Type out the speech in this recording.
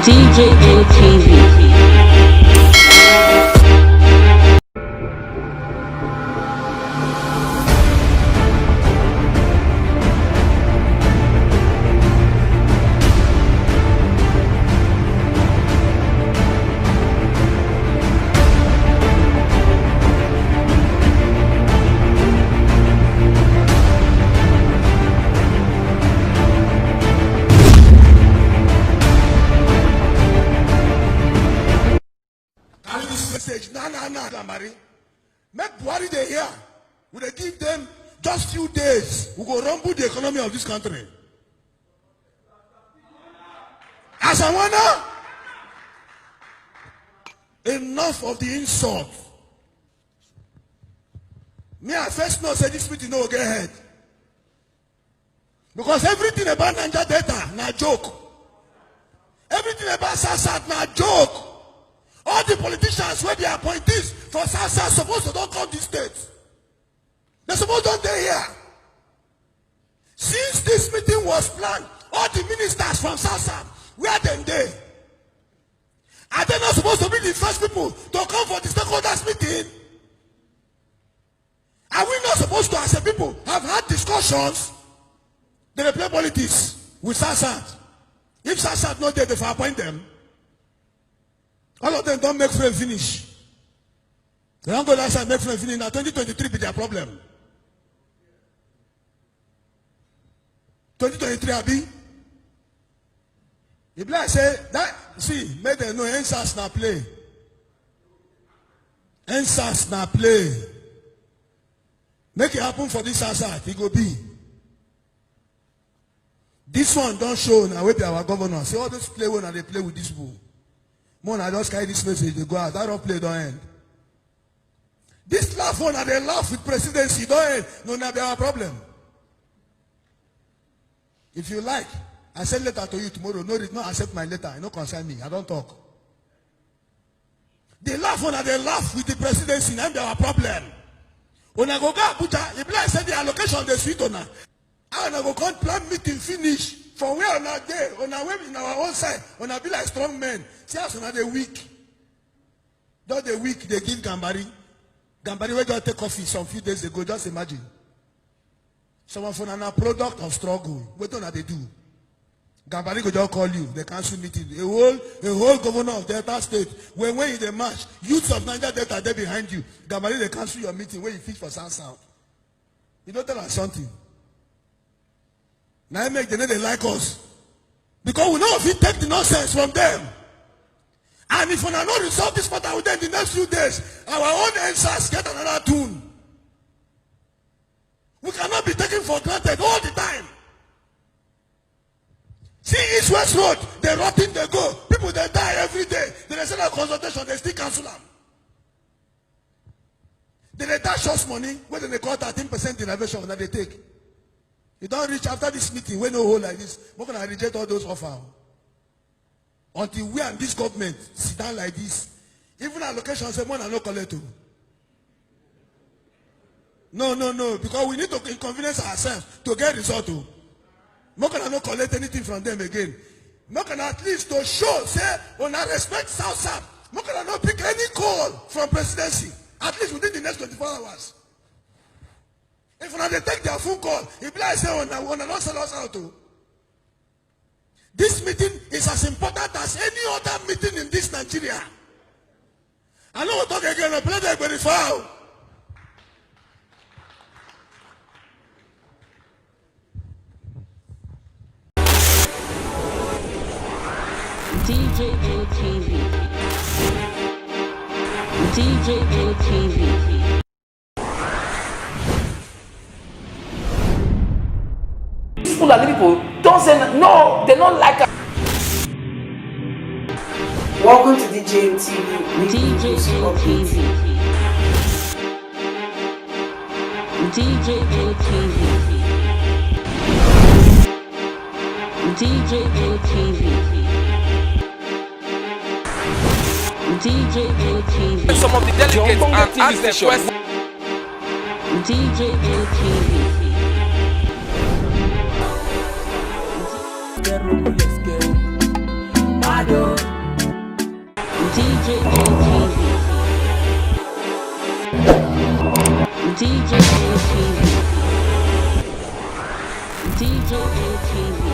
DJ ATV. Make Buhari they here. We they give them just few days. We go rumble the economy of this country. As I wanna, enough of the insult. Me I first know say this meeting no get ahead. Because everything about Niger Delta na joke. Everything about SASAT na joke. All the politicians where they appointees for SASA supposed to don't come this state. They're supposed to don't stay here. Since this meeting was planned, all the ministers from SASA, where them there? Are they not supposed to be the first people to come for the stakeholders meeting? Are we not supposed to, as a people, have had discussions? They play politics with SASA. If SASA not there, they will appoint them. All of them don't make frame finish. They don't go last and make frame finish. Now 2023 be their problem. 2023 Abi. If like say that, see, make them know NSAS na play. NSAS na play. Make it happen for this SASA. It go be. This one don't show now where be our governor. See all those play when they play with this bull. More I just carry this message, they go out. That don't play, don't end. This laugh one, and they laugh with presidency, don't end. No, now be our problem. If you like, I send letter to you tomorrow. No, not accept my letter. No concern me. I don't talk. They laugh one, and they laugh with the presidency. Now be our problem. When I go Abuja, if I send the allocation, they sweet on her. I go come plan meeting finish. From where on our day, on our way in our own side, on our be like strong men. See us on the week. Not the week they give Gambari. Gambari we just take coffee some few days ago. Just imagine. Someone for a product of struggle. What don't they do? Gambari go just call you. They cancel meeting. A whole governor of Delta State. When in the march, youths of Niger Delta they behind you. Gambari they cancel your meeting when you fish for South. You don't tell us something. Now make them they like us. Because we know if we take the nonsense from them. And if we are not resolve this matter within the next few days, our own answers get another tune. We cannot be taken for granted all the time. See East West Road, they rotting, they go. People they die every day. They send a consultation, they still cancel them. They dash us money, when they call 13% innovation that they take. You don't reach after this meeting, we no hold like this. We're going to reject all those offers. Until we and this government sit down like this. Even allocation say more than no collect. No. Because we need to inconvenience ourselves to get result. We're going to not collect anything from them again. We're going to at least to show, say, when I respect South, we're going to not pick any call from presidency. At least within the next 24 hours. If they take their phone call, if I say, "Oh, not sell us out." This meeting is as important as any other meeting in this Nigeria. I know we'll talk again. I play the very foul. DJ ATV. DJ ATV. People don't say no, they don't like us. Welcome to DJ ATV. DJ ATV. DJ ATV. DJ ATV. DJ ATV. Some of the delegates and ask them questions. DJ ATV. Let's go. DJATV.